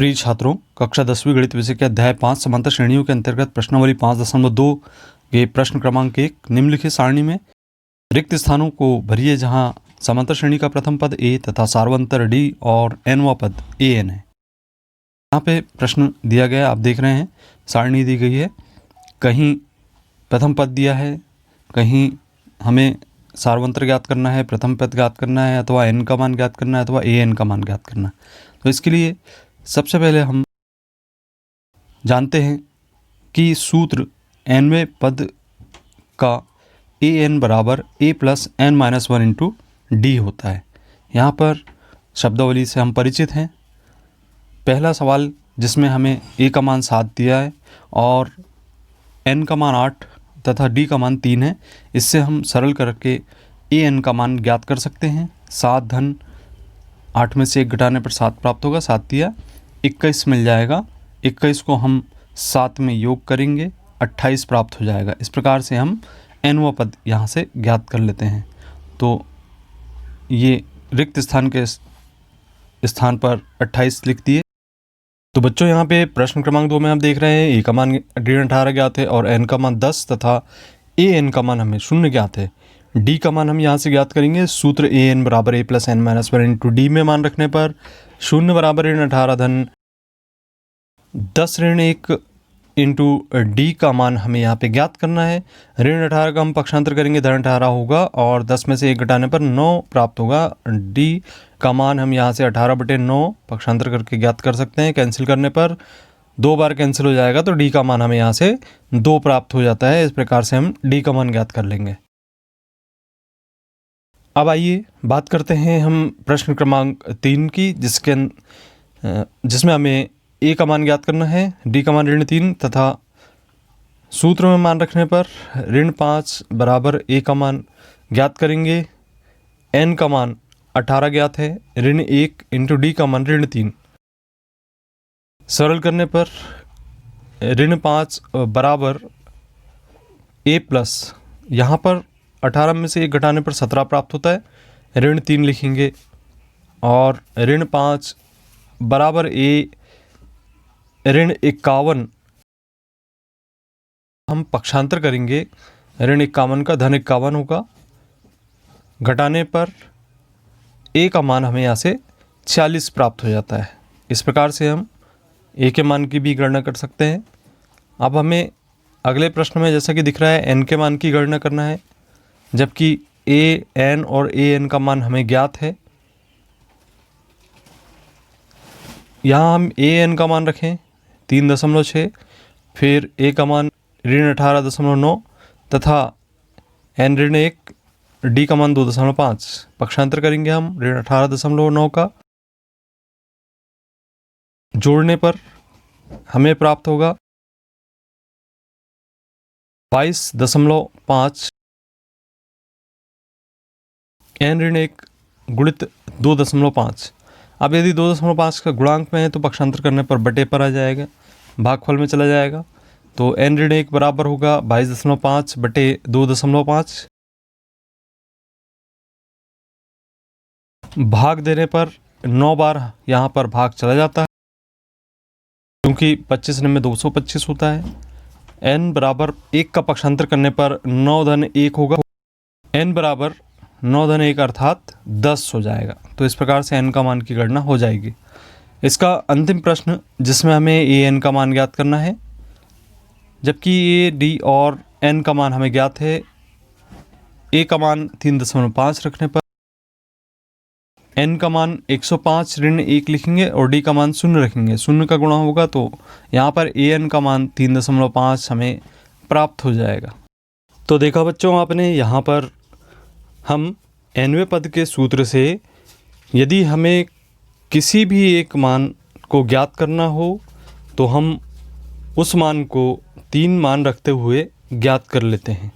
प्रिय छात्रों, कक्षा 10वीं गणित विषय के अध्याय 5 समांतर श्रेणियों के अंतर्गत प्रश्नावली 5.2 के प्रश्न क्रमांक 1 निम्नलिखित सारणी में रिक्त स्थानों को भरिए जहां समांतर श्रेणी का प्रथम पद a तथा सार्वंतर d और nवां पद an है। यहाँ पे प्रश्न दिया गया, आप देख रहे हैं सारणी दी गई है। कहीं प्रथम पद दिया है, कहीं हमें सार्वंतर ज्ञात करना है, प्रथम पद ज्ञात करना है, अथवा n का मान ज्ञात करना है, अथवा an का मान ज्ञात करना है। तो इसके लिए सबसे पहले हम जानते हैं कि सूत्र nवें पद का an बराबर a plus n minus 1 into D होता है। यहाँ पर शब्दावली से हम परिचित हैं। पहला सवाल जिसमें हमें a का मान 7 दिया है और n का मान 8 तथा d का मान 3 है, इससे हम सरल करके an का मान ज्ञात कर सकते हैं। 7 धन 8 में से 1 घटाने पर 7 प्राप्त होगा, 7 दिया 21 मिल जाएगा। 21 को हम 7 में योग करेंगे, 28 प्राप्त हो जाएगा। इस प्रकार से हम nवां पद यहाँ से ज्ञात कर लेते हैं। तो ये रिक्त स्थान के स्थान पर 28 लिख दिए। तो बच्चों, यहाँ पे प्रश्न क्रमांक 2 में आप देख रहे हैं a का मान 18 ज्ञात है और n का मान 10 तथा an का मान हमें 0 ज्ञात है। d का मान हम यहाँ से ज्ञात करेंगे। सूत्र an बराबर a plus n minus 1 into D में मान रखने पर 0 बराबर ऋण 18 धन 10 ऋण 1 इंटू डी का मान हमें यहाँ पे ज्ञात करना है। ऋण 18 का हम पक्षांतर करेंगे, धन 18 होगा और 10 में से 1 घटाने पर 9 प्राप्त होगा। डी का मान हम यहाँ से 18/9 पक्षांतर करके ज्ञात कर सकते हैं। कैंसिल करने पर 2 बार कैंसिल हो जाएगा, तो डी का मान हमें यहाँ से 2 प्राप्त हो जाता है। इस प्रकार से हम डी का मान ज्ञात कर लेंगे। अब आइए बात करते हैं हम प्रश्न क्रमांक 3 की, जिसमें हमें a का मान ज्ञात करना है, d का मान ऋण 3 तथा सूत्र में मान रखने पर ऋण 5 बराबर a का मान ज्ञात करेंगे। n का मान 18 ज्ञात है, ऋण 1 इंटू डी का मान ऋण 3। सरल करने पर ऋण 5 बराबर a प्लस, यहाँ पर 18 में से 1 घटाने पर 17 प्राप्त होता है। ऋण 3 लिखेंगे और ऋण 5 बराबर a ऋण 51 हम पक्षांतर करेंगे। ऋण 51 का धन 51 होगा। घटाने पर a का मान हमें यहाँ से 46 प्राप्त हो जाता है। इस प्रकार से हम a के मान की भी गणना कर सकते हैं। अब हमें अगले प्रश्न में जैसा कि दिख रहा है n के मान की गणना करना है, जबकि a n और a n का मान हमें ज्ञात है। यहाँ हम a n का मान रखें 3.6, फिर a का मान ऋण 18.9 तथा n ऋण 1, d का मान 2.5। पक्षांतर करेंगे हम ऋण 18.9 का। जोड़ने पर हमें प्राप्त होगा 22.5 n ऋण 1 गुणित 2.5। अब यदि 2.5 का गुणांक में है तो पक्षांतर करने पर बटे पर आ जाएगा, भागफल में चला जाएगा। तो n ऋण 1 बराबर होगा 22.5 बटे 2.5। भाग देने पर 9 बार यहाँ पर भाग चला जाता है, क्योंकि 25 में 225 होता है। n बराबर 1 का पक्षांतर करने पर 9 धन 1 होगा। n बराबर 9 धन 1 अर्थात 10 हो जाएगा। तो इस प्रकार से n का मान की गणना हो जाएगी। इसका अंतिम प्रश्न जिसमें हमें an का मान ज्ञात करना है, जबकि a, d और n का मान हमें ज्ञात है। a का मान 3.5 रखने पर n का मान 105 ऋण 1 लिखेंगे और d का मान 0 रखेंगे। 0 का गुणा होगा तो यहाँ पर an का मान 3.5 हमें प्राप्त हो जाएगा। तो देखा बच्चों आपने, यहाँ पर हम nवें पद के सूत्र से यदि हमें किसी भी एक मान को ज्ञात करना हो तो हम उस मान को 3 मान रखते हुए ज्ञात कर लेते हैं।